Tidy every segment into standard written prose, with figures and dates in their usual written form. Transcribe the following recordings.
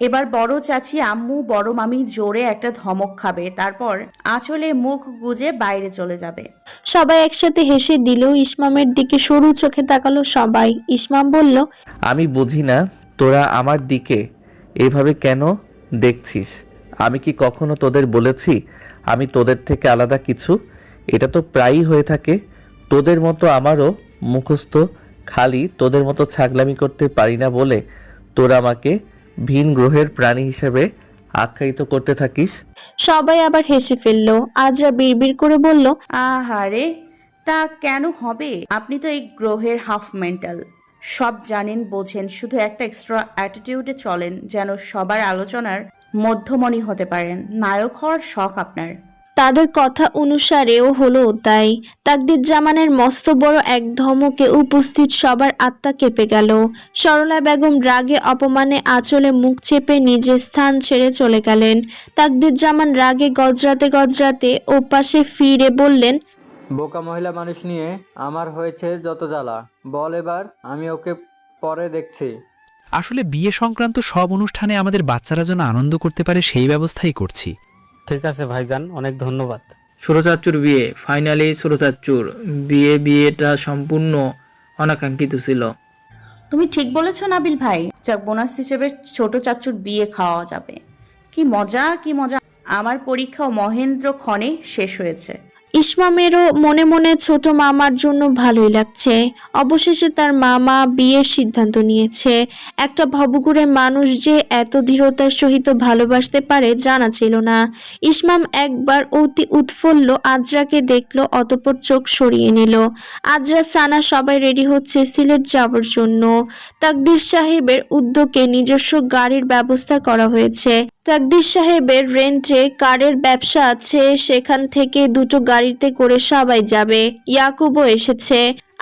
এবার বড় চাচি আম্মু বড় মামি জোরে একটা ধমক খাবে, তারপর আঁচলে মুখ গুজে বাইরে চলে যাবে। সবাই একসাথে হেসে দিল। ইসমামের দিকে সরু চোখে তাকালো সবাই। ইসমাম বলল, আমি বুঝি না তোরা আমার দিকে এভাবে কেন দেখছিস। আমি কি কখনো তোদের বলেছি আমি তোদের থেকে আলাদা কিছু? এটা তো প্রায়ই হয়ে থাকে। তোদের মতো আমারও মুখস্থ, খালি তোদের মতো ছাগলামি করতে পারি না বলে তোরা আমাকে ভিন গ্রহের প্রাণী হিসেবে আখ্যায়িত করতে থাকিস। সবাই আবার হেসে ফেলল। আজরা বিড়বিড় করে বলল, আহারে, তা কেন হবে? আপনি তো এই গ্রহের হাফ মেন্টাল। সব জানেন বোঝেন, শুধু একটা এক্সট্রা অ্যাটিটিউডে চলেন যেন সবার আলোচনার মধ্যমণি হতে পারেন। নায়ক হওয়ার শখ আপনার। তাদের কথা অনুসারেও হলো তাই। তাকদীরজামানের মস্ত বড় এক ধমকে উপস্থিত সবার আত্মা কেঁপে গেল। সরলা বেগম রাগে অপমানে আঁচলে মুখ চেপে নিজের স্থান ছেড়ে চলে গেলেন। তাকদীরজামান রাগে গজরাতে গজরাতে ওপাশে ফিরে বললেন, বোকা মহিলা মানুষ নিয়ে আমার হয়েছে যত জ্বালা। বল এবার, আমি ওকে পরে দেখছি। আসলে বিয়ে সংক্রান্ত সব অনুষ্ঠানে আমাদের বাচ্চারা যেন আনন্দ করতে পারে সেই ব্যবস্থাই করছি। ঠিক আছে ভাইজান, অনেক ধন্যবাদ। ছোট চাচ্চুর বিয়ে, ফাইনালি ছোট চাচ্চুর বিয়েটা সম্পূর্ণ অনাকাঙ্ক্ষিত ছিল। তুমি ঠিক বলেছ নাবিল ভাই, যাক বোনাস হিসেবে ছোট চাচুর বিয়ে খাওয়া যাবে। কি মজা, কি মজা। আমার পরীক্ষাও মহেন্দ্র ক্ষণে শেষ হয়েছে। ইসমামেরও মনে মনে ছোট মামার জন্য ভালোই লাগছে। অবশেষে তার মামা বিয়ের সিদ্ধান্ত নিয়েছে। একটা ভবঘুরে মানুষ যে এত দৃঢ়তার সহিত ভালোবাসতে পারে জানা ছিল না। ইসমাম একবার অতি উৎফুল্ল আজরাকে দেখলো, অতঃপর চোখ সরিয়ে নিল। আজরা সানা সবাই রেডি হচ্ছে সিলেট যাওয়ার জন্য। তাকদীর সাহেবের উদ্যোগে নিজস্ব গাড়ির ব্যবস্থা করা হয়েছে। তাকদীর সাহেবের রেন্টে কারের ব্যবসা আছে, সেখান থেকে দুটো গাড়িতে করে সবাই যাবে। ইয়াকুবও এসেছে।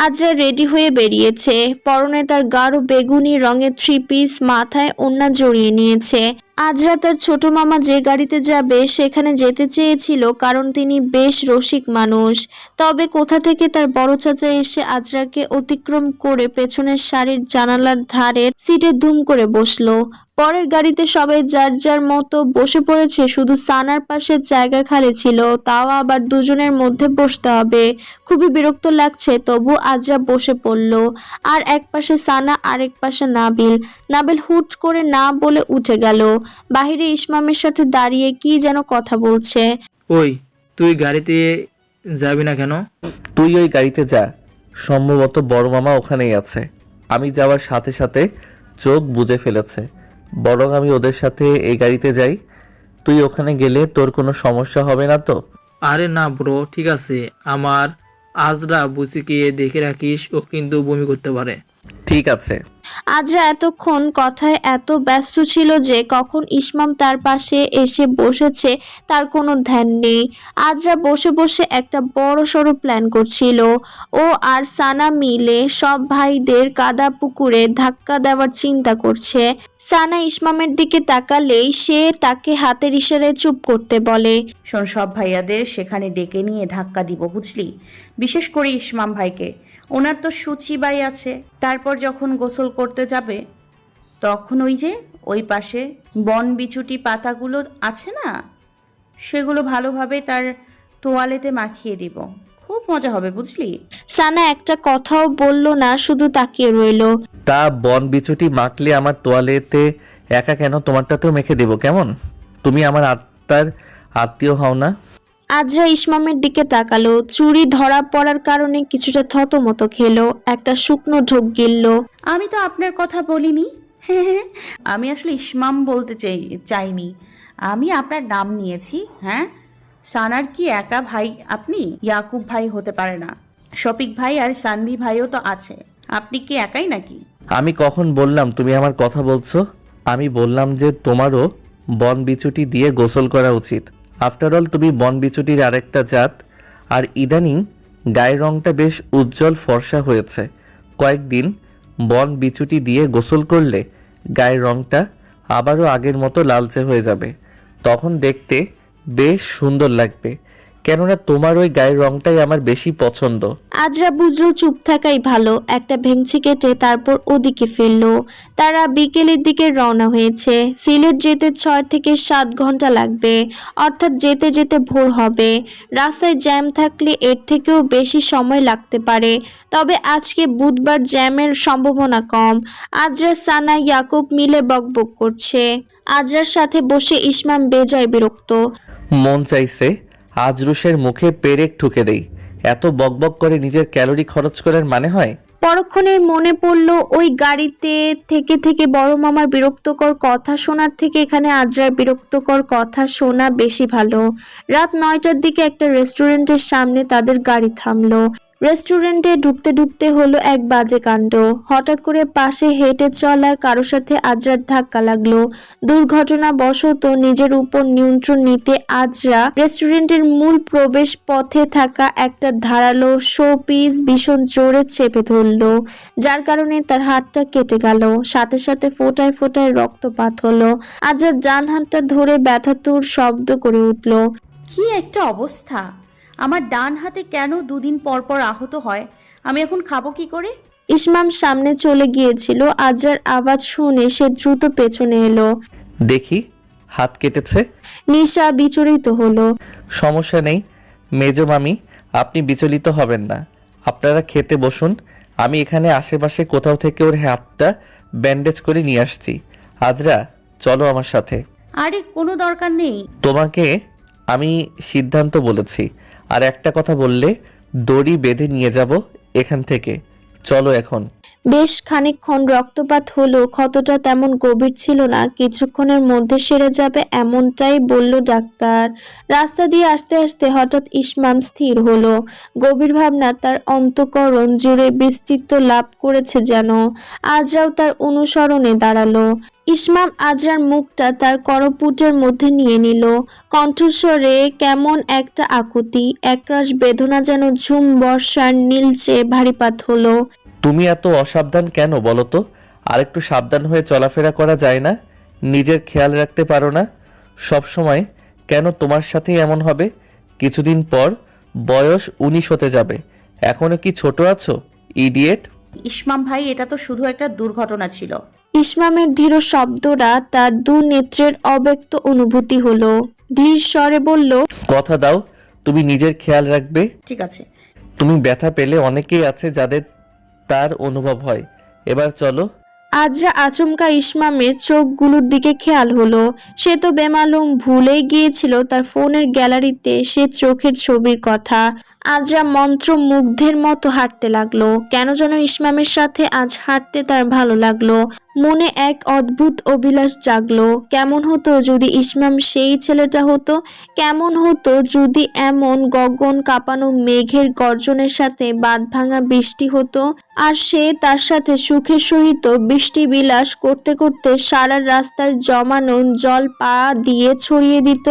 আজরা রেডি হয়ে বেরিয়েছে। পরনে তার গাঢ় বেগুনি রঙের থ্রি পিস, মাথায় ওড়না জড়িয়ে নিয়েছে। আজরা তার ছোট মামা যে গাড়িতে যাবে সেখানে যেতে চেয়েছিল, কারণ তিনি বেশ রসিক মানুষ। তবে কোথা থেকে তার বড় চাচা এসে আজরাকে অতিক্রম করে পেছনের সারির জানালার ধারের সিটে দুম করে বসলো। পরের গাড়িতে সবাই যার যার মতো বসে পড়েছে, শুধু সানার পাশে জায়গা খালি ছিল, তাও আবার দুজনের মধ্যে বসতে হবে। খুবই বিরক্ত লাগছে, তবু আজরা বসে পড়ল। আর এক পাশে সানা, আরেক পাশে নাবিল। নাবিল হুট করে না বলে উঠে গেল। বাহিরে ইসমামের সাথে দাঁড়িয়ে কি যেন কথা বলছে। ওই, তুই গাড়িতে যাবি না কেন? তুই ওই গাড়িতে যা, সম্ভবত বড় মামা ওখানেই আছে। আমি যাওয়ার সাথে সাথে চোখ বুজে ফেলেছে, বরং আমি ওদের সাথে এই গাড়িতে যাই। তুই ওখানে গেলে তোর কোনো সমস্যা হবে না তো? আরে না ব্রো, ঠিক আছে। আমার আজরা বুসিকে দেখে রাখিস, ও কিন্তু বমি করতে পারে। ঠিক আছে। আজরা এতক্ষণ কথায় এত ব্যস্ত ছিল যে কখন ইসমাম তার পাশে এসে বসেছে তার কোনো ধ্যান নেই। আজরা বসে বসে একটা বড় সড়ো প্ল্যান করছিল। ও আর সানা মিলে সব ভাইদের কাদা পুকুরে ধাক্কা দেওয়ার চিন্তা করছে। সানা ইসমামের দিকে তাকালেই সে তাকে হাতের ইশারায় চুপ করতে বলে। শোন, সব ভাইয়াদের সেখানে ডেকে নিয়ে ধাক্কা দিব, বুঝলি? বিশেষ করে ইসমাম ভাইকে, ওনার তো সুচিবাই আছে। তারপর যখন গোসল করতে যাবে তখন ওই পাশে বন বিচুটি পাতাগুলো আছে না, সেগুলো ভালোভাবে তার তোয়ালেতে মাখিয়ে দিব। খুব মজা হবে, বুঝলি? সানা একটা কথাও বলল না, শুধু তাকিয়ে রইল। তা বন বিচুটি মাখলে আমার তোয়ালেতে একা কেন? তোমারটাতেও মেখে দেব, কেমন? তুমি আমার আত্মার আত্মীয় হও না? আজরা ইসমামের দিকে তাকালো। চুরি ধরা পড়ার কারণে কিছুটা থতমত খেলো, একটা শুকনো ঢোক গিলল। আমি তো আপনার কথা বলিনি। হ্যাঁ, আমি আসলে ইসমাম বলতে চাইনি, আমি আপনার নাম নিয়েছি। হ্যাঁ, সানার কি একা ভাই আপনি? ইয়াকুব ভাই হতে পারে না, শফিক ভাই আর সানভি ভাইও তো আছে। আপনি কি একাই নাকি? আমি কখন বললাম তুমি আমার কথা বলছো? আমি বললাম যে তোমারও বন বিচুটি দিয়ে গোসল করা উচিত। আফটার অল তুমি বন বিচুটির আরেকটা জাত। আর ইদানিং গায়ের রংটা বেশ উজ্জ্বল ফর্সা হয়েছে। কয়েকদিন বন বিচুটি দিয়ে গোসল করলে গায়ের রংটা আবারও আগের মতো লালচে হয়ে যাবে, তখন দেখতে বেশ সুন্দর লাগবে। কেননা তোমার ওই গায়ের রংটাই আমার বেশি পছন্দ। আজরা বুঝলো চুপ থাকাই ভালো, একটা ভেংচি কেটে তারপর ওদিকে ফিরলো। তারা বিকেলের দিকে রওনা হয়েছে। সিলেট যেতে 6 থেকে 7 ঘন্টা লাগবে, অর্থাৎ যেতে যেতে ভোর হবে। রাস্তায় জ্যাম থাকলে এর থেকেও বেশি সময় লাগতে পারে, তবে আজকে বুধবার জ্যামের সম্ভাবনা কম। আজরা, সানা, ইয়াকুব মিলে বকবক করছে। আজরার সাথে বসে ইসমাম বেজায় বিরক্ত। মন চাইছে আজরুশের মুখে পেরেক ঠুকে দেই। এত বকবক করে নিজের ক্যালোরি খরচ করার মানে হয়? পরক্ষণে মনে পড়ল ওই গাড়িতে থেকে থেকে বড় মামার বিরক্তকর কথা শোনার থেকে এখানে আজরার বিরক্তকর কথা শোনা বেশি ভালো। রাত 9টার দিকে একটা রেস্টুরেন্টের সামনে তাদের গাড়ি থামলো। রেস্টুরেন্টে ঢুকতে ঢুকতে হলো এক বাজে কাণ্ড। হঠাৎ করে পাশে হেঁটে চলা কারোর সাথে আজরার ধাক্কা লাগলো। দুর্ঘটনাবশত নিজের উপর নিয়ন্ত্রণ নিতে আজরা রেস্টুরেন্টের মূল প্রবেশ পথে থাকা একটা ধারালো শোপিস ভীষণ জোরে চেপে ধরলো, যার কারণে তার হাতটা কেটে গেল। সাথে সাথে ফোঁটায় ফোঁটায় রক্তপাত হলো। আজরার ডান হাতটা ধরে ব্যথাতুর শব্দ করে উঠল। কি একটা অবস্থা! আমার ডান হাতে কেন 2 দিন পর পর আহত হয়? আমি এখন খাবো কি করে? ইসমাম সামনে চলে গিয়েছিল। আজরার আওয়াজ শুনে সে দ্রুত পেছনে এলো। দেখি হাত কেটেছে। নিশা বিচলিত হলো। সমস্যা নেই মেজো মামি, আপনি বিচলিত হবেন না। আপনারা খেতে বসুন, আমি এখানে আশেপাশে কোথাও থেকে ওর হাতটা ব্যান্ডেজ করে নিয়ে আসছি। আজরা চলো আমার সাথে। আরে কোনো দরকার নেই। তোমাকে আমি সিদ্ধান্ত বলেছি, আর একটা কথা বললে দড়ি বেঁধে নিয়ে যাব এখান থেকে। চলো এখন। বেশ খানিকক্ষণ রক্তপাত হলো। ক্ষতটা তেমন গভীর ছিল না, কিছুক্ষণের মধ্যে সেরে যাবে এমনটাই বলল ডাক্তার। রাস্তা দিয়ে আসতে আসতে হঠাৎ ইসমাম স্থির হলো। গভীর ভাবনা তার অন্তঃকরণ জুড়ে বিস্তৃত লাভ করেছে যেন। আজরাও তার অনুসরণে দাঁড়ালো। ইসমাম আজরার মুখটা তার করপুটের মধ্যে নিয়ে নিল। কণ্ঠস্বরে কেমন একটা আকুতি, একরাশ বেদনা যেন ঝুম বর্ষার নীলচে ভারীপাত হলো। তুমি এত অসাবধান কেন বলো তো? আর একটু সাবধান হয়ে চলাফেরা করা যায় না? নিজের খেয়াল রাখতে পারো না? সব সময় কেন তোমার সাথেই এমন হবে? কিছুদিন পর বয়স 19 হতে যাবে, এখনো কি ছোট আছো ইডিয়েট? ইসমাম ভাই, এটা তো শুধু একটা দুর্ঘটনা ছিল। ইসমামের ধীর শব্দটা তার দু নেত্রের অব্যক্ত অনুভূতি হলো। ধীর স্বরে বলল, কথা দাও তুমি নিজের খেয়াল রাখবে। ঠিক আছে। তুমি ব্যথা পেলে অনেকেই আছে যাদের তার অনুভব হয়। এবার চলো। আজরা আচমকা ইসমামের চোখগুলোর দিকে খেয়াল হলো। সে তো বেমালুম ভুলেই গিয়েছিল তার ফোনের গ্যালারিতে সে চোখের ছবির কথা। আজরা মন্ত্রমুগ্ধের মতো হাঁটতে লাগলো। কেন যেন ইসমামের সাথে আজ হাঁটতে তার ভালো লাগলো। মনে এক অদ্ভুত অভিলাষ জাগলো। কেমন হতো যদি ইসমাম সেই ছেলেটা হতো? কেমন হতো যদি এমন গগন কাঁপানো মেঘের গর্জনের সাথে বাঁধভাঙা বৃষ্টি হতো, আর সে তার সাথে সুখের সহিত বৃষ্টি বিলাস করতে করতে সারা রাস্তার জমানো জল পা দিয়ে ছড়িয়ে দিত।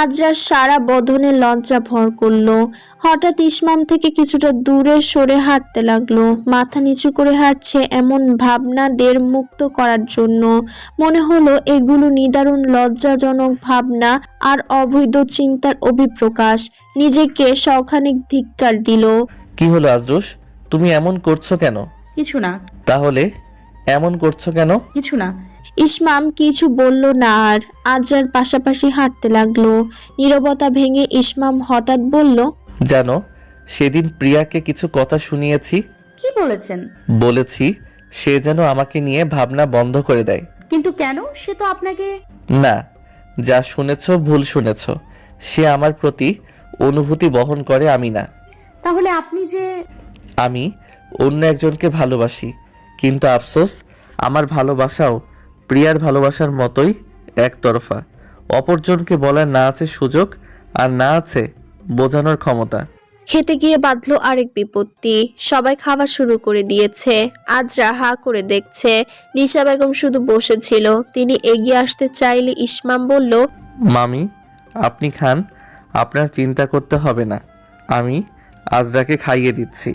আজরার সারা বদনে লজ্জা ভর করলো। হঠাৎ ইসমাম থেকে কিছুটা দূরে সরে হাঁটতে লাগলো। মাথা নিচু করে হাঁটছে এমন ভাবনাদের মুক্ত করার জন্য। মনে হলো এগুলো নিদারুণ লজ্জাজনক ভাবনা আর অবৈধ চিন্তার অভিপ্রকাশ। নিজেকে সখানিক ধিক্কার দিল। কি হলো আজরুশ, তুমি এমন করছো কেন? কিছু না। তাহলে এমন করছো কেন? কিছু না। ইসমাম কিছু বলল না আর। আজরার পাশাপাশি হাঁটতে লাগলো। নীরবতা ভেঙে ইসমাম হঠাৎ বলল, জানো সেদিন প্রিয়াকে কিছু কথা শুনিয়েছি। কি বলেছেন? বলেছি সে যেন আমাকে নিয়ে ভাবনা বন্ধ করে দেয়। কিন্তু কেন? সে তো আপনাকে... না, যা শুনেছ ভুল শুনেছ। সে আমার প্রতি অনুভূতি বহন করে, আমি না। তাহলে আপনি যে... আমি অন্য একজনকে ভালোবাসি, কিন্তু আফসোস আমার ভালোবাসাও প্রিয়ার ভালোবাসার মতোই একতরফা। অপরজনকে বলার না আছে সুযোগ, আর না আছে বোঝানোর ক্ষমতা। খেতে গিয়ে বাঁধলো আরেক বিপত্তি। সবাই খাওয়া শুরু করে দিয়েছে। আজরা হা করে দেখছে। নিশা বেগম শুধু বসেছিল। তিনি এগিয়ে আসতে চাইলে ইসমাম বলল, মামি আপনি খান, আপনার চিন্তা করতে হবে না, আমি আজরাকে খাইয়ে দিচ্ছি।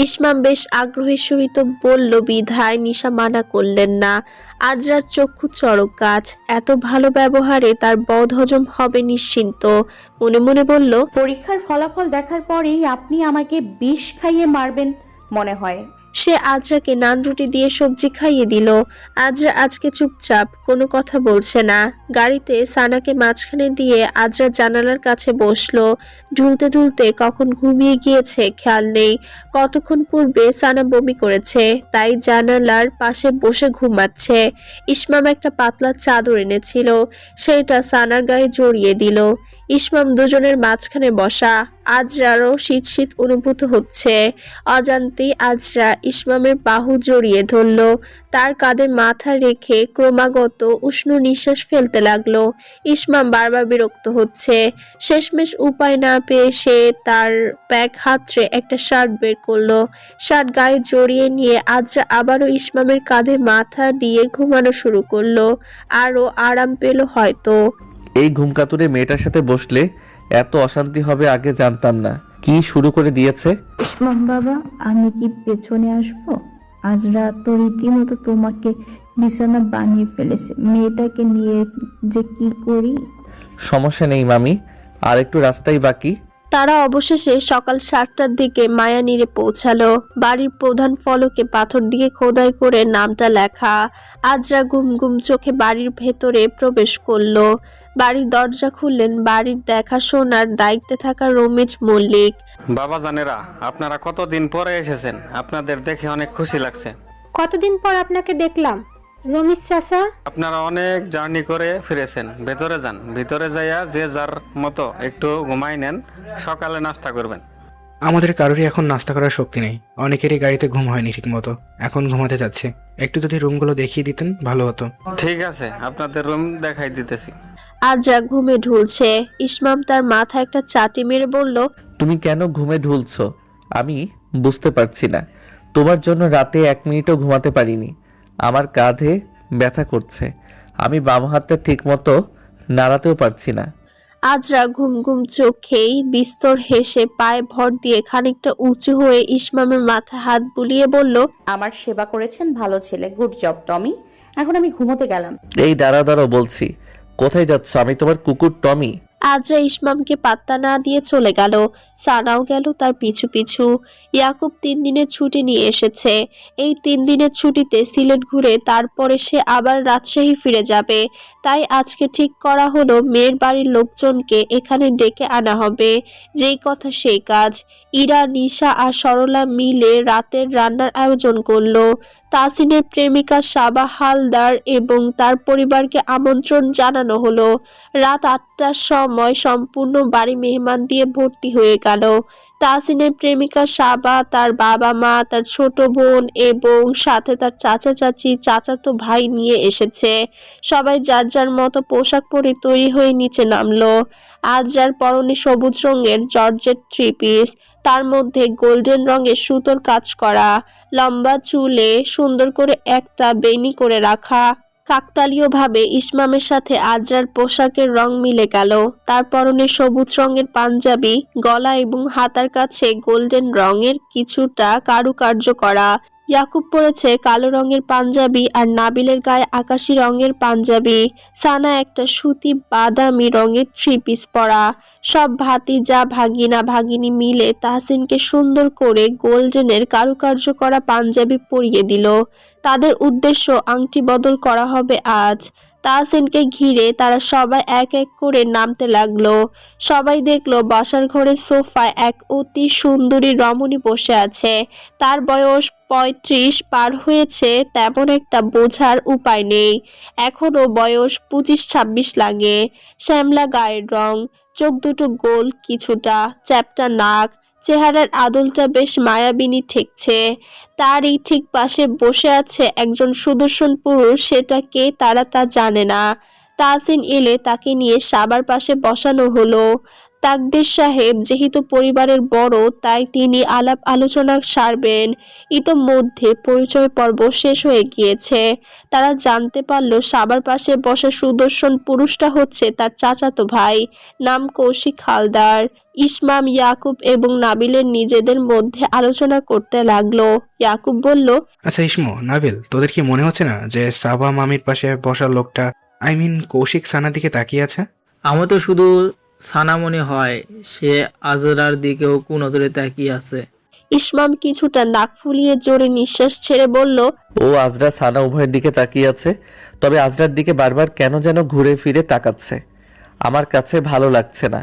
ইসমাম বেশ আগ্রহের সহিত বলল বিধায় নিশা মানা করলেন না। আজরার চক্ষু চড়ক গাছ, এত ভালো ব্যবহারে তার বদহজম হবে নিশ্চিন্ত। মনে মনে বলল, পরীক্ষার ফলাফল দেখার পরেই আপনি আমাকে বিষ খাইয়ে মারবেন মনে হয়। সে আজরাকে নান রুটি দিয়ে সবজি খাইয়ে দিল। আজরা আজকে চুপচাপ, কোনো কথা বলছে না। গাড়িতে সানাকে মাঝখানে দিয়ে আজরা জানালার কাছে বসলো। ঢুলতে ঢুলতে কখন ঘুমিয়ে গিয়েছে খেয়াল নেই। কতক্ষণ পূর্বে সানা বমি করেছে, তাই জানালার পাশে বসে ঘুমাচ্ছে। ইসমাম একটা পাতলা চাদর এনেছিল, সেটা সানার গায়ে জড়িয়ে দিল। ইসমাম দুজনের মাঝখানে বসা। আজরারও শীত শীত অনুভূত হচ্ছে। অজান্তেই আজরা ইসমামের বাহু জড়িয়ে ধরল। তার কাঁধে মাথা রেখে ক্রমাগত উষ্ণ নিঃশ্বাস ফেলতে লাগলো। ইসমাম বারবার বিরক্ত হচ্ছে। শেষমেশ উপায় না পেয়ে সে তার ব্যাগ হাতড়ে একটা শার্ট বের করলো। শার্ট গায়ে জড়িয়ে নিয়ে আজরা আবারও ইসমামের কাঁধে মাথা দিয়ে ঘুমানো শুরু করলো। আরো আরাম পেল হয়তো। এই ঘুমকাতুরে মেয়েটার সাথে বসলে এত অশান্তি হবে আগে জানতাম না। কি শুরু করে দিয়েছে? ইসমাম বাবা, আমি কি পেছনে আসব? আজ রাত তো রীতিমতো তোমাকে বিছানা বানিয়ে ফেলেছে। মেয়েটাকে নিয়ে যে কি করি। সমস্যা নেই মামি, আর একটু রাস্তাই বাকি। তারা অবশেষে সকাল 7টার দিকে মায়ানীরে পৌঁছালো। বাড়ির প্রধান ফলকে পাথর দিয়ে খোদাই করে নামটা লেখা। আজরা ঘুম ঘুম চোখে বাড়ির ভেতরে প্রবেশ করলো। বাড়ির দরজা খুললেন বাড়ির দেখাশোনার দায়িত্বে থাকা রমিজ মল্লিক। বাবা জানেরা, আপনারা কতদিন পরে এসেছেন, আপনাদের দেখে অনেক খুশি লাগছে। কতদিন পর আপনাকে দেখলাম রমিজ চাচা। আপনারা অনেক জার্নি করে ফিরেছেন। ভেতরে যান, ভিতরে যাইয়া যে যার মতো একটু ঘুমাই নেন, সকালে নাস্তা করবেন। আমাদের কারোরই এখন নাস্তা করার শক্তি নেই। অনেকেরই গাড়িতে ঘুম হয়নি ঠিক মতো, এখন ঘুমাতে যাচ্ছে। একটু যদি রুমগুলো দেখিয়ে দিতেন ভালো হতো। ঠিক আছে, আপনাদের রুম দেখাই দিতেছি। আজরা ঘুমে ঢুলছে। ইসমাম তার মাথায় একটা চাটি মেরে বলল, তুমি কেন ঘুমে ঢুলছো আমি বুঝতে পারছি না। তোমার জন্য রাতে 1 মিনিটও ঘুমাতে পারিনি। আমার কাঁধে ব্যথা করছে, আমি বাম হাতটা ঠিক মতো নাড়াতেও পারছি না। আজরা ঘুম ঘুম চোখেই বিস্তর হেসে পায়ে ভর দিয়ে খানিকটা উঁচু হয়ে ইসমামের মাথায় হাত বুলিয়ে বলল, আমার সেবা করেছেন, ভালো ছেলে, গুড জব টমি। এখন আমি ঘুমোতে গেলাম। এই দাঁড়াও বলছি, কোথায় যাচ্ছ? আমি তোমার কুকুর টমি। আজরা ইসমামকে পাত্তা না দিয়ে চলে গেল। সানাও গেল তার পিছু পিছু। ইয়াকুব 3 দিনের ছুটি নিয়ে এসেছে। এই 3 দিনের ছুটিতে সিলেট ঘুরে তারপরে সে আবার রাজশাহী ফিরে যাবে। তাই আজকে ঠিক করা হলো মেয়ের বাড়ির লোকজনকে এখানে ডেকে আনা হবে। যেই কথা সেই কাজ। ইরা, নিশা আর সরলা মিলে রাতের রান্নার আয়োজন করলো। তাসিনের প্রেমিকা সাবা হালদার এবং তার পরিবারকে আমন্ত্রণ জানানো হলো। রাত 8টার সময় সম্পূর্ণ বাড়ি মেহমান দিয়ে ভর্তি হয়ে গেল। তাসিনের প্রেমিকা সাবা, তার বাবা মা, তার ছোট বোন এবং সাথে তার চাচা চাচি, চাচাতো ভাই নিয়ে এসেছে। সবাই যার যার মতো পোশাক পরে তৈরি হয়ে নিচে নামলো। আজ যার পরনে সবুজ রঙের জর্জেট 3 পিস, তার মধ্যে গোল্ডেন রঙের সুতোর কাজ করা, লম্বা চুলে সুন্দর করে একটা বেনি করে রাখা। কাকতালীয়ভাবে ইসমামের সাথে আজরার পোশাকের রং মিলে গেল। তার পরনে সবুজ রঙের পাঞ্জাবি, গলা এবং হাতার কাছে গোল্ডেন রঙের কিছুটা কারুকার্য করা। ইয়াকুব পরেছে কালো রঙের পাঞ্জাবি আর নাবিলের গায়ে আকাশি রঙের পাঞ্জাবি। সানা একটা সুতি বাদামি রঙের 3 পিস পরা। সব ভাতিজা ভাগিনা ভাগিনী মিলে তাহসিনকে সুন্দর করে গোল্ডেনের কারুকার্য করা পাঞ্জাবি পরিয়ে দিল। তাদের উদ্দেশ্য আংটি বদল করা হবে আজ। তাহসিনকে ঘিরে তারা সবাই এক এক করে নামতে লাগলো। সবাই দেখলো বসার ঘরের সোফায় এক অতি সুন্দরী রমণী বসে আছে। তার বয়স 35 পার হয়েছে তেমন একটা বোঝার উপায় নেই। এখনো বয়স 25-26 লাগে। শ্যামলা গায়ের রং, চোখ দুটো গোল, কিছুটা চ্যাপ্টা নাক, চেহারার আদলটা বেশ মায়াবিনী ঠেকছে। তারই ঠিক পাশে বসে আছে একজন সুদর্শন পুরুষ, সেটা কে তারা তা জানে না। তাহসিন এলে তাকে নিয়ে সাবার পাশে বসানো হলো। তাকদির সাহেব যেহেতু পরিবারের বড়, তাই তিনি আলাপ আলোচনা সারবেন। ইতোমধ্যে পরিচয় পর্ব শেষ হয়ে গিয়েছে। তারা জানতে পারল সাবার পাশে বসা সুদর্শন পুরুষটা হচ্ছে তার চাচাতো ভাই, নাম কৌশিক হালদার। ইসমাম, ইয়াকুব এবং নাবিলের নিজেদের মধ্যে আলোচনা করতে লাগলো। ইয়াকুব বলল, আচ্ছা ইসমো, নাবিল, তোদের কি মনে হচ্ছে না যে সাবা মামির পাশে বসা লোকটা, কৌশিক সানার দিকে তাকিয়ে আছে? আমার তো শুধু সানা মনে হয়, সে আজরার দিকেও কুনজরে তাকিয়ে আছে। ইসমাম কিছুটা নাক ফুলিয়ে জোরে নিঃশ্বাস ছেড়ে বলল, ও আজরা সানা উভয়ের দিকে তাকিয়ে আছে, তবে আজরার দিকে বারবার কেন যেন ঘুরে ফিরে তাকাচ্ছে। আমার কাছে ভালো লাগছে না।